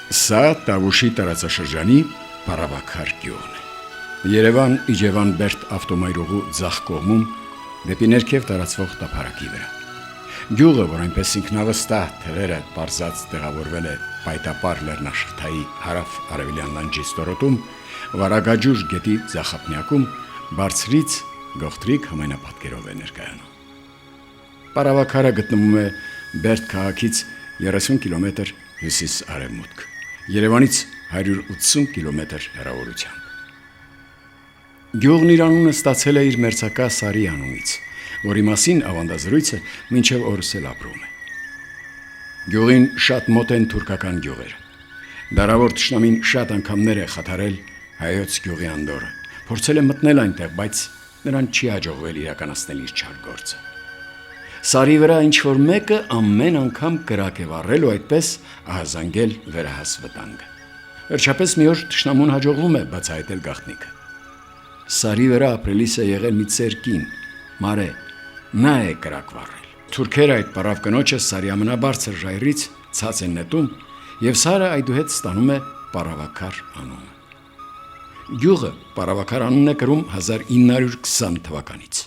Սա Տավուշի տարածաշրջանի Պարավաքար գյուղն է։ Երևան-Իջևան Բերդ ավտոմայրուղու ձախ կողմում դեպի ներքև տարածվող տափարակի վրա։ Գյուղը, որ այնպես ինքնավստահ թվերը բարձած տեղավորվել է պայտապար լեռնաշղթայի հարավ-արևելյան լանջի ստորոտում, Վարագաջուր գետի ձախապնյակում բարձրից գողտրիկ համայնապատկերով է ներկայանում։ Պարավաքարը գտնվում է Բերդ քաղաքից 30 կիլոմետր հյուսիս-արևմուտք, Երևանից 180 կիլոմետր հեռավորությամբ։ Գյուղն իր անունը ստացել է իր մերձակա Սարի անունից, որի մասին ավանդազրույցը մինչև օրս էլ ապրում է։ Գյուղին շատ մոտ են թուրքական գյուղերը։ Դարավոր թշնամին շատ անգամներ է խաթարել հայոց գյուղի անդորը, փորձել է մտնել այնտեղ, բայց նրան չի հաջողվել իրականացնել իր չար գործը։ Սարի վրա ինչ-որ մեկը ամեն անգամ կրակ է վառել ու այդպես ահազանգել վերահաս վտանգը։ Վերջապես մի օր թշնամուն հաջողվում է բացահայտել գաղտնիքը։ Սարի վրա ապրելիս է եղել մի ծեր կին, Մարե, նա է կրակ վառել։ Թուրքերը այդ պարավ կնոջը Սարի ամենաբարձր ժայռից ցած են նետում եւ Սարը այդուհետ ստանում է Պարավաքար անունը։ Գյուղը Պարավաքար անունն է կրում 1920 թվականից։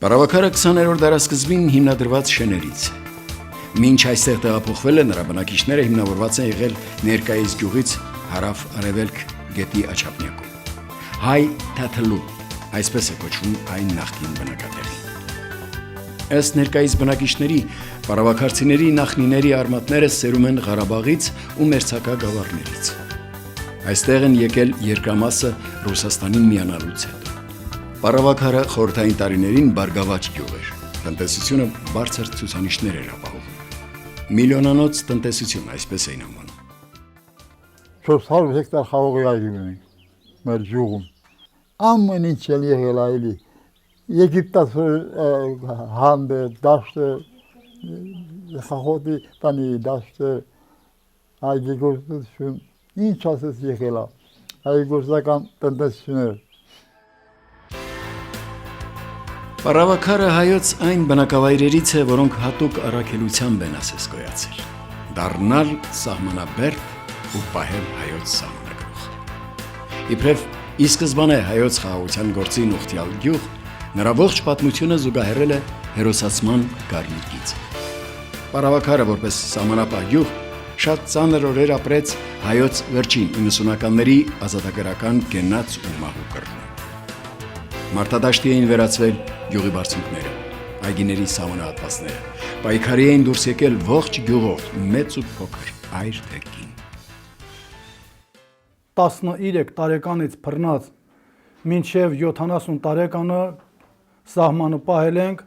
Պարավաքարը 20-րդ դարասկզբին հիմնադրված շեներից է։ Մինչ այստեղ տեղափոխվել է, նրա բնակիչները հիմնավորված են եղել ներկայիս գյուղից հարավ-արևելք գետի աչափնյակում։ Հայ Թաթլու, այսպես է կոչվում այն նախկին բնակատեղին։ Ըստ ներկայիս բնակիչների, պարավաքարցիների նախնիների արմատները սերում են Ղարաբաղից ու մերձակա գավառներից։ Այստեղ են եկել երկրամասը Ռուսաստանին միանալուց հետո։ Պարավաքարը խորհրդային տարիներին բարգավաճ գյուղ էր, տնտեսությունը բարձր ցուցանիշներ էր ապահովում։ Միլիոնանոց տնտեսություն, այսպես էին անվանում։ 400 հեկտար խաղողի այգի ունենք մեր գյուղում։ Ամեն ինչ էլ եղել այլի։ Եգիպտաց հանդը, դաշտը, խաղողի տանի դաշտը, այգի գործություն, ինչ ասես եղել է, այգի գործական տնտեսություններ։ Պարավաքարը հայոց այն բնակավայրերից է, որոնք հատուկ առաքելությամբ են ասես գոյացել։ Դառնալ սահմանաբերդ ու պահել հայոց սահմանագլուխ։ Իբրև ի սկզբանե հայոց խաղաղության գործին ուխտյալ գյուղ, նրա ողջ պատմությունը զուգահեռել է հերոսացման կարմիր գիծը։ Պարավաքարը որպես սահմանապահ գյուղ շատ ծանր օրեր ապրեց հայոց վերջին 90-ականների ազատագրական գենաց ու մահու կռվում։ Մարտադաշտի էին վերածվել գյուղի բարձունքները, այգիների սահմանահատվածները, պայքարի էին դուրս եկել ողջ գյուղով, մեծ ու փոքր, այր թե կին։ 13 տարեկանից բռնած մինչև 70 տարեկանը սահմանը պահել ենք,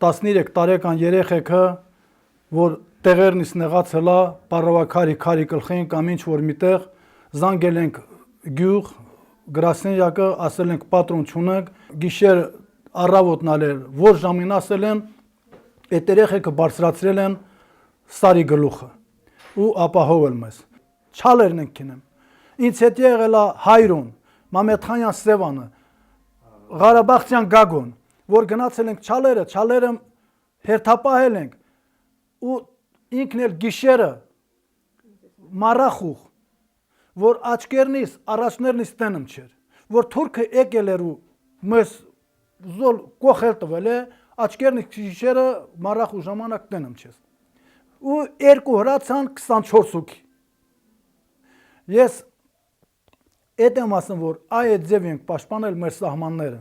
13 տարեկան երեխեքը, որ տեղերնից նեղացել է, Պարավաքարի քարի գլխին կամ ինչ որ միտեղ, զանգել ենք գյուղ, գրասենյակը, ասել ենք պատրոն չունենք, գիշեր առավոտն ալել, որ ժամին ասել են, այդ երեխեքը բարձրացրել են Սարի գլուխը ու ապահովել մեզ։ Չալերն ենք քինեմ։ Ինձ հետ եղել է Հայրոն, Մամեդխանյան Սևանը, Ղարաբաղցյան Գագոն, որ գնացել ենք Չալերը հերթապահել ենք ու ինքն էլ գիշերը մարախուղ, որ աչկերնից, առաջներնից տենım չեր, որ թուրքը եկել էր ու մեզ զոլ կողել տվել է, աչկերնից գիշերը մարախուղ ժամանակ տենım չես։ Ու երկու հրացան 24 հոգի։ Ես այդ եմ ասում, որ այդ ձև ենք պաշտպանել մեր սահմանները։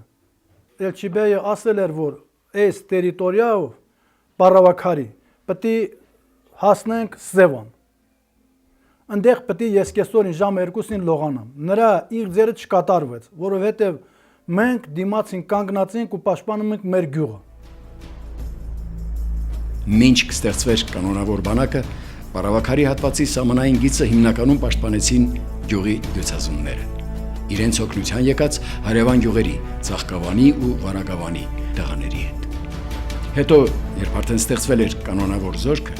Էլչիբեյը ասել էր, որ այս տերիտորիայով Պարավաքարի պետք է հասնենք Սևան։ Այնտեղ պետք է ես կեսօրին ժամը 2-ին լողանամ։ Նրա իղձերը չկատարվեց, որովհետև մենք դիմացին կանգնացինք ու պաշտպանում ենք մեր գյուղը։ Մինչ կստեղծվեր կանոնավոր բանակը, Պարավաքարի հատվածի սահմանային գիծը հիմնականում պաշտպանեցին գյուղի դյուցազունները։ Իրենց օգնության եկած հարևան գյուղերի, Ծաղկավանի ու Վարագավանի տղաների հետ։ Հետո, երբ արդեն ստեղծվել էր կանոնավոր զորքը,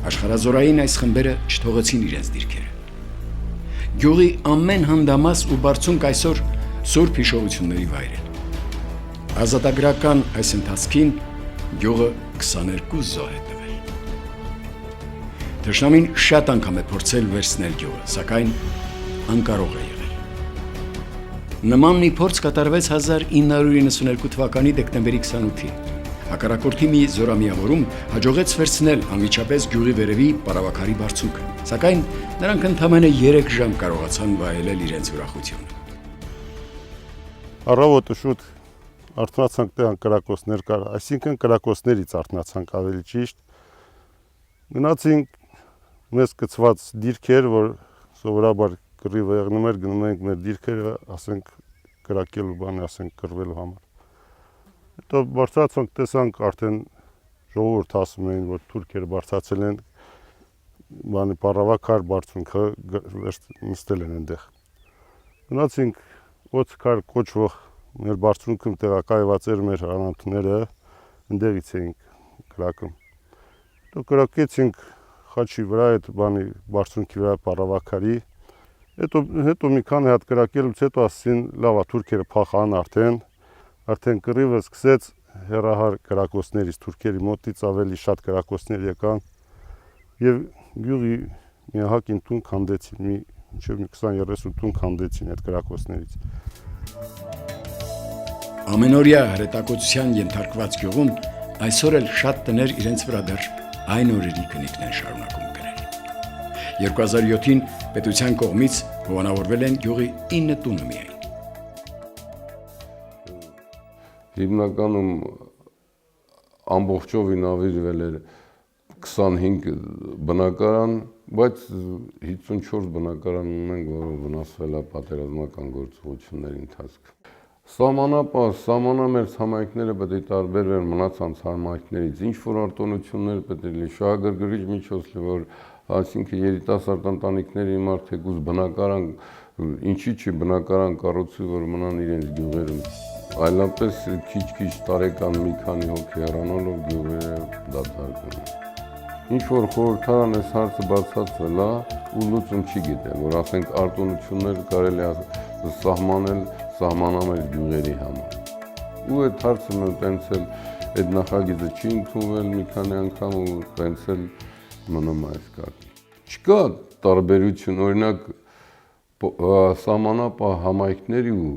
աշխարհազորային այս խմբերը չթողեցին իրենց դիրքերը։ Գյուղի ամեն հանդամաս ու բարձունք այսօր սուրբ հիշողությունների վայր են։ Ազատագրական այս ընթացքին գյուղը 22 զոհ է տվել։ Թշնամին շատ անգամ է փորձել վերցնել գյուղը, սակայն անկարող է եղել։ Նման մի փորձ կատարվեց 1992 թվականի դեկտեմբերի 28-ին։ Հակառակորդի մի զորամիավորում հաջողեց վերցնել անմիջապես գյուղի վերևի պարավաքարի բարձունքը, սակայն նրանք ընդամենը 3 ժամ կարողացան վայելել իրենց ուրախությունը։ Առավոտը շուտ արթնացանք տեղան կրակոցներ կար, այսինքն կրակոցներից արթնացանք ավելի ճիշտ։ Գնացինք մեզ կցված դիրքեր, որ սովորաբար կռիվը եղնում էր, գնում ենք մեր դիրքերը, ասենք կրակելու բանը, ասենք կռվելու համար։ Հետո բարձրացանք, տեսանք արդեն ժողովուրդ ասում էին, որ թուրքերը բարձրացել են բանի պարավաքար բարձունքը նստել են այնտեղ։ Գնացինք Օցկար կոչվող մեր բարձունքում տեղակայված էր մեր անանթները, այնտեղից էինք կրակում։ Հետո կրակեցինք խաչի վրա այդ բանի բարձունքի վրա պարավաքարի։ Հետո մի քանի հատ կրակելուց հետո ասին լավ է թուրքերը փախան արդեն կռիվը սկսեց հեռահար կրակոցներից թուրքերի մոտից ավելի շատ կրակոցներ եկան եւ գյուղի մի հակին տուն քանդեցին մինչեւ 20-30 տուն քանդեցին այդ կրակոցներից։ Ամենօրյա հրետակոծության ենթարկված գյուղում այսօր էլ շատ տներ իրենց վրա դեռ այն օրերի քնիկն են շարունակում կրել։ 2007-ին պետության կողմից հովանավորվել են գյուղի 9 տունը միայն։ Հիմնականում ամբողջովին ավիրվել էր 25 բնակարան, բայց 54 բնակարան ունենք, որը վնասվել է պատերազմական գործողությունների ընթացքում։ Սահմանամերձ համայնքները պետք է տարբերվեն մնացած համայնքներից, ինչ որ արտոնություններ պետք է լինի, շահագրգռիչ միջոց, որ այսինքն երիտասարդ ընտանիքների համար թեկուզ բնակարան, ինչի՞ չի բնակարան կառուցի, որ մնան իրենց գյուղերում։ Այլապես քիչ-քիչ տարեկան մի քանի հոգի հեռանալով գյուղերը դադարվում են։ Ինչ որ խորհրդարան այս հարցը բացատրվել է ու լուծում չի գտել, որ ասենք արտոնություններ կարելի է սահմանամերձ գյուղերի համար։ Ու այդ հարցը տենց էլ այդ նախագիծը չի ընդունվել մի քանի անգամ ու տենց էլ մնում է այս կարգի։ Չկա տարբերություն, օրինակ սահմանապահ համայնքների ու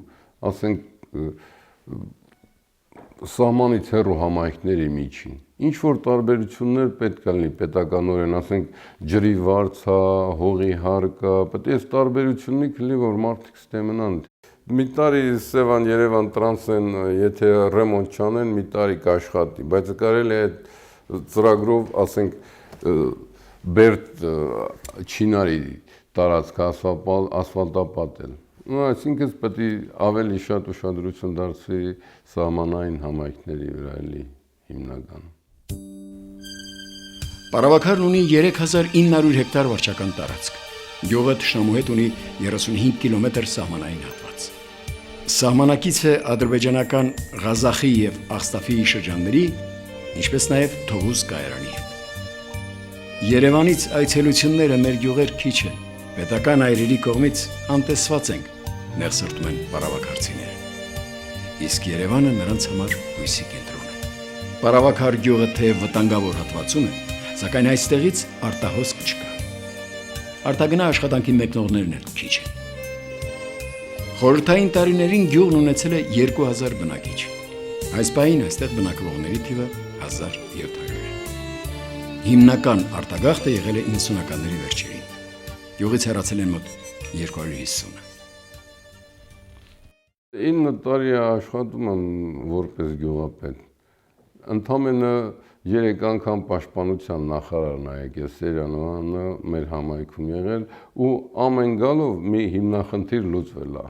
ասենք սահմանից հեռու համայնքների միջին։ Ինչ որ տարբերություններ պետք է լինի պետականորեն, ասենք ջրի վարձա, հողի հարկա, պետք է այս տարբերություններ լինի, որ մարդիկ ստեմնան։ Մի տարի Սևան-Երևան տրանսեն, եթե ռեմոնտ չանեն, մի տարի կաշխատի, բայց կարելի է այդ ծրագրով, ասենք Բերդ Չինարի տարածքը ասֆալտապատել։ Այսինքն պետք է ավելի շատ ուշադրություն դարձվի սահմանային համայնքների վրա էլի հիմնականում։ Պարավաքարն ունի 3900 հեկտար վարչական տարածք։ Գյուղը թշնամու հետ ունի 35 կիլոմետր սահմանային հատված։ Սահմանակից է ադրբեջանական Ղազախի եւ Աղստաֆիի շրջանների, ինչպես նաեւ Թովուզ կայարանի հետ։ Երևանից այցելությունները մեր գյուղեր քիչ են։ Պետական այրերի կողմից անտեսված ենք, ներսրտում են պարավաքարցիները։ Իսկ Երևանը նրանց համար հույսի կենտրոն է։ Պարավաքար գյուղը թեև վտանգավոր հատվածում է, սակայն այստեղից արտահոսք չկա։ Արտագնա աշխատանքի մեկնողներն էլ քիչ են։ Խորհրդային տարիներին գյուղն ունեցել է 2000 բնակիչ։ Այս պահին այստեղ բնակվողների թիվը 1700 է։ Հիմնական արտագաղթը եղել է 90-ականների վերջերին։ Գյուղից հեռացել են մոտ 250-ը։ 9 տարի աշխատում եմ որպես գյուղապետ։ Ընդամենը 3 անգամ պաշտպանության նախարարն է եկել Սերյանը մեր համայնքում եղել ու ամեն գալով մի հիմնախնդիր լուծվել է։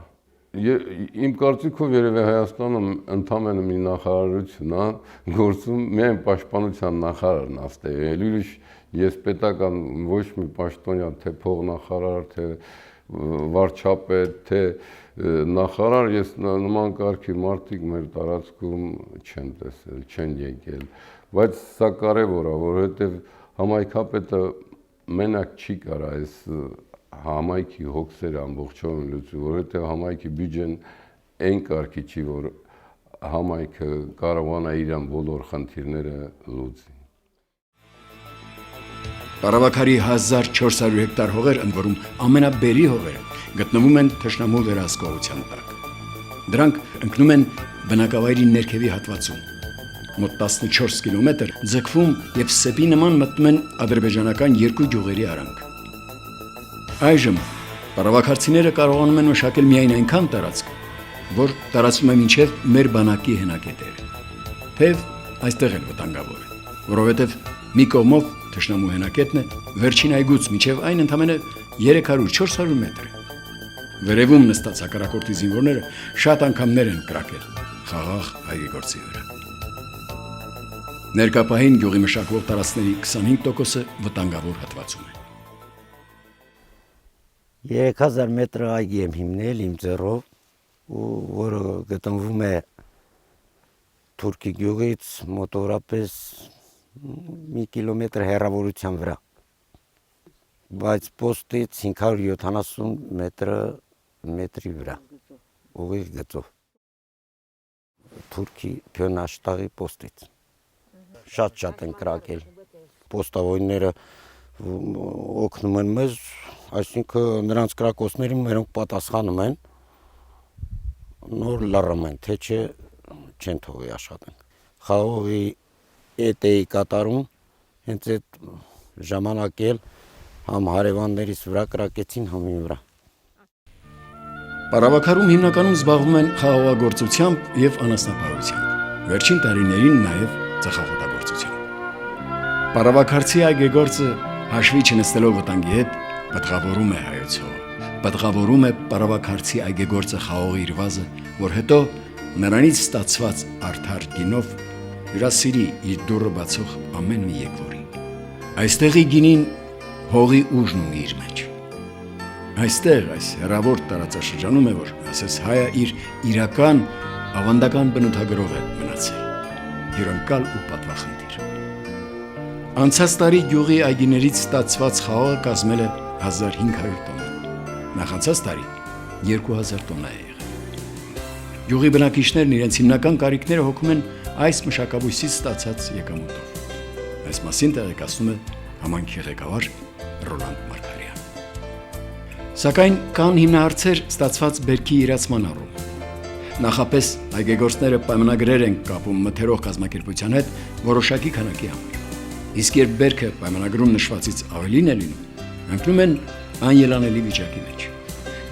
Իմ կարծիքով երևի Հայաստանում ընդամենը մի նախարարություն է գործում, միայն պաշտպանության նախարարն է ստեղել։ Ուրիշ ես պետական ոչ մի պաշտոնյա, թե փողնախարար, թե վարչապետ, թե նախարար, ես նման կարգի մարդիկ մեր տարածքում չեմ տեսել, չեն եկել, բայց սա կարևոր է, որովհետև համայնքապետը մենակ չի կարա այս համայնքի հոգսերը ամբողջովին լուծի, որովհետև համայնքի բյուջեն այն կարգի չի, որ համայնքը կարողանա իր բոլոր խնդիրները լուծի։ Պարավաքարի 1400 հեկտար հողեր, ընդ որում ամենաբերի հողերը, գտնվում են թշնամու վերահսկողության տակ։ Դրանք ընկնում են բնակավայրի ներքևի հատվածում։ Մոտ 14 կիլոմետր ձգվում եւ սեպի նման մտնում են ադրբեջանական երկու գյուղերի արանք։ Այժմ պարավաքարցիները կարողանում են մշակել միայն այնքան տարածք, որ տարածվում է մինչև մեր բանակի հենակետերը։ Թեև այստեղ էլ վտանգավոր է, որովհետև մի կողմով թշնամու հենակետն է, վերջին այգուց մինչև այն ընդամենը 300-400 մետր է։ Վերևում նստած հակառակորդի զինվորները շատ անգամներ են կրակել խաղաղ այգեգործի վրա։ Ներկապահին գյուղի մշակվող տարածքների 25%-ը վտանգավոր հատվածում է։ 3000 մետր այգի եմ հիմնել իմ ձեռով, որը գտնվում է Թուրքի գյուղից մոտավորապես մի կիլոմետր հեռավորության վրա, բայց պոստից 570 մետրի վրա, ուղիղ գծով, Թուրքի Փյոնաշտաղի պոստից, շատ են կրակել, պոստավորները օգնում են մեզ, այսինքն նրանց կրակոցներին մերոնք պատասխանում են, նոր լռում են, թե չէ չեն թողի աշխատենք։ Խաղողի էտ էի կատարում, հենց այդ ժամանակ էլ համ հարևաններից վրա կրակեցին, համ իմ վրա։ Պարավաքարում հիմնականում զբաղվում են խաղողագործությամբ եւ անասնապահությամբ, վերջին տարիներին նաեւ ծխախոտագործությամբ։ Պարավաքարցի այգեգործը հաշվի չնստելով վտանգի հետ պատղավորում է հայոց հողը, պատղավորում է պարավաքարցի այգեգործը խաղողի իր վազը, որ հետո նրանից ստացված արդար գինով հյուրասիրի իր դուռը բացող ամեն մի եկվորի։ Այստեղի գինին հողի ուժն ունի իր մեջ։ Այստեղ այս հեռավոր տարածաշրջանում է, որ ասես հայը իր իրական ավանդական բնութագրով է մնացել, հյուրընկալ ու պատվախնդիր։ Անցած տարի գյուղի այգիներից ստացված խաղողը կազմել է 1500 տոննա, նախանցած տարի 2000 տոննա է եղել։ Գյուղի բնակիչներն իրենց հիմնական կարիքները հոգում են այս մշակաբույսից ստացած եկամուտով։ Այս մասին տեղեկացնում է համայնքի ղեկավար Ռոլանդ Մարգարյան։ Սակայն կան հիմնահարցեր ստացված բերքի իրացման առումով։ Նախապես այգեգործները պայմանագրեր են կապում մթերող կազմակերպության հետ որոշակի քանակի համար։ Իսկ երբ բերքը պայմանագրում նշվածից ավելին է լինում, ընկնում են անելանելի վիճակի մեջ։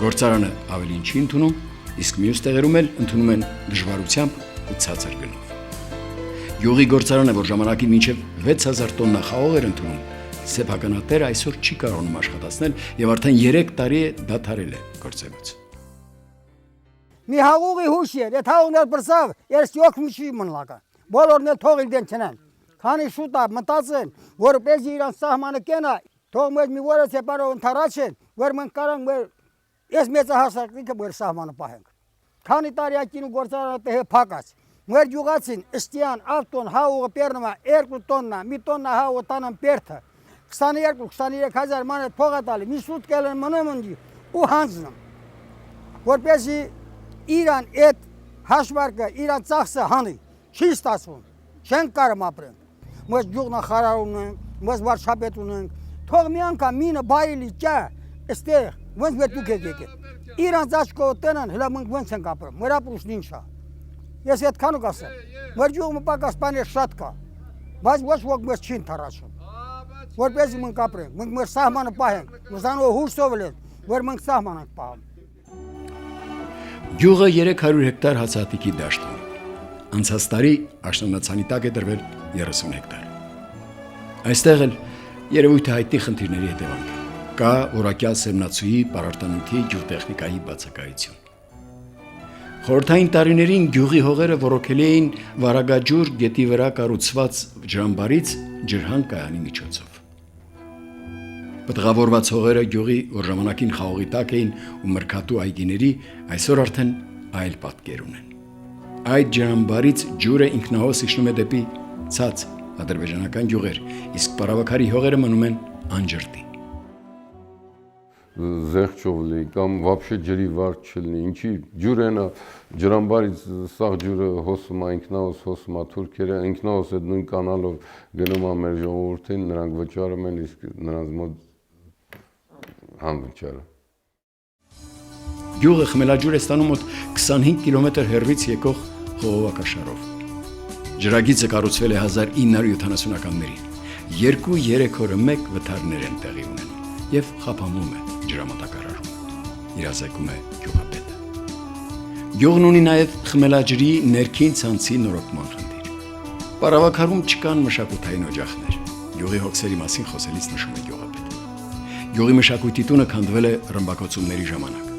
Գործարանը ավելին չի ընդունում, իսկ մյուս տեղերում էլ ընդունում են դժվարությամբ ու ցածր գնով։ Գյուղի գործարանը, որ ժամանակին մինչև 6000 տոննա խաղող էր ընդունում, սեփականատերը այսօր չի կարողանում աշխատացնել եւ արդեն 3 տարի է դադարել է գործելուց։ Մի հաղուղի հուշ էր, այդ հաղուղներ բրսավ, ես յոք միշի մնլակա, բոլորն էլ թողիլ դեն չնեն, քանի շուտ է մտածեն, որպեսզի իրան սահմանը կենա, թող մեզ մի որս եպարով ընթարաչեն, որ մենք կարանք մեր ես մեծահասակնիկը մեր սահմանը պահենք։ Քանի տարի ակին ու գործարանը տեհե փակած, մեր գյուղացին ըստիան ավտոն հաղուղը պերնումա 2 տոննա, մի տոննա հաղուղը տանան պերթը, 22-23 հազար ման հետ փողա տալի, մի սուտ կելեն մնում ընջի ու հանձնում, որպեսզի իրան այդ հաշվարկը, իրան ծախսը հանի, չի ստացվում, չենք կարում ապրենք, մեզ գյուղնախարար ունենք, մեզ վարչապետ ունենք, թող մի անգամ մինը բայիլի ճա, այստեղ, ոնց մեր դուք եք եկել, իրանց աչքով տնան, հլա մենք ոնց ենք ապրում, մեր ապրուշն ինչ է, ես այդքան ու կասեմ, մեր գյուղը պակաս բաներ շատ կա, բայց ոչ ոք մեզ չի ընդառաջում, որպեսզի մենք ապրենք, մենք մեր սահմանը պահենք, մզանով հուրսով են, որ մենք սահման ենք պահում։ Գյուղը 300 հեկտար հացահատիկի դաշտ ունի։ Անցած տարի աշնանացանի տակ է դրվել 30 հեկտար։ Այստեղ էլ երևույթը հայտնի խնդիրների հետևանք է։ Կա որակյալ սերմնացուի, պարարտանյութի, գյուղտեխնիկայի բացակայություն։ Խորհրդային տարիներին գյուղի հողերը ոռոգել էին Վարագաջուր գետի վրա կառուցված ջրամբարից ջրհան կայանի միջոցով։ Պատղավորված հողերը գյուղի, որ ժամանակին խաղողի տակ էին ու մրգատու այգիների, այսօր արդեն այլ պատկեր ունեն։ Այդ ջրամբարից ջուրը ինքնահոս իջնում է դեպի ցած ադրբեջանական գյուղեր, իսկ պարավաքարի հողերը մնում են անջրտի։ զեղչով լի կամ вообще ջրի վարք չլինի, ինչի ջուրենա ջրամբարից սաղ ջուրը հոսում է ինքնահոս հոսում է թուրքերը, ինքնահոս այդ նույն կանալով գնում է մեր ժողովրդին, նրանք վճարում են, իսկ նրանց մոտ անվճար է։ Գյուղը խմելաջուր է ստանում մոտ 25 կիլոմետր հեռվից եկող խողովակաշարով։ Ջրագիծը կառուցվել է 1970-ականներին։ 2-3 օրը մեկ վթարներ են տեղի ունենում եւ խափանում է ջրամատակարարում։ Իրազեկում է գյուղապետը։ Գյուղն ունի նաեւ խմելաջրի ներքին ցանցի նորոգման խնդիր։ Պարավաքարում չկան մշակութային օջախներ։ Գյուղի հոգսերի մասին խոսելիս նշում է գյուղապետը։ Գյուղի մշակույթի տունը քանդվել է ռմբակոծումների ժամանակ։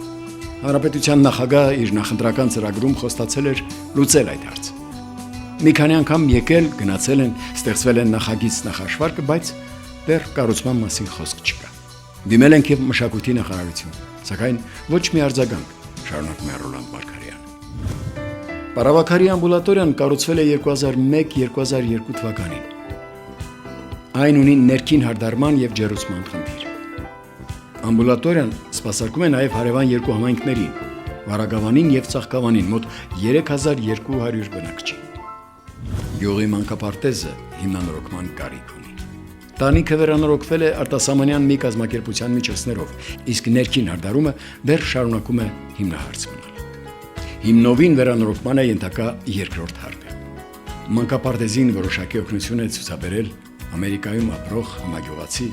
Հանրապետության նախագահը իր նախընտրական ծրագրում խոստացել էր լուծել այդ հարցը։ Մի քանի անգամ եկել, գնացել են, ստեղծվել են նախագիծ նախաշվարկը, բայց դեռ կառուցման մասին խոսք չկա։ Դիմել ենք եւ մշակույթի նախարարություն, սակայն ոչ մի արձագանք, շարունակում է Ռոլանդ Մարգարյանը։ Պարավաքարի ամբուլատորիան կառուցվել է 2001-2002 թվականին։ Այն ունի ներքին հարդարման եւ ջերուցման խնդիր։ Ամբուլատորիան սպասարկում է նաև հարևան երկու համայնքներին՝ Վարագավանին եւ Ծաղկավանին, մոտ 3200 բնակչի։ Գյուղի մանկապարտեզը հիմնանորոգման կարիք ունի։ Տանիքը վերանորոգվել է արտասահմանյան մի կազմակերպության միջոցներով, իսկ ներքին հարդարումը դեռ շարունակում է հիմնահարց մնալ։ Հիմնովին վերանորոգման է ենթակա երկրորդ հարկը։ Մանկապարտեզին որոշակի օգնություն է ցուցաբերել Ամերիկայում ապրող համագյուղացի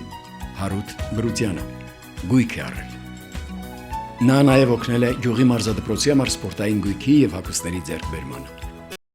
Հարութ Բրուտյանը։ Գույք է առել։ Նա նաև օգնել է գյուղի մարզադպրոցի համար սպորտային գույքի եւ հագուստների ձեռքբերմանը։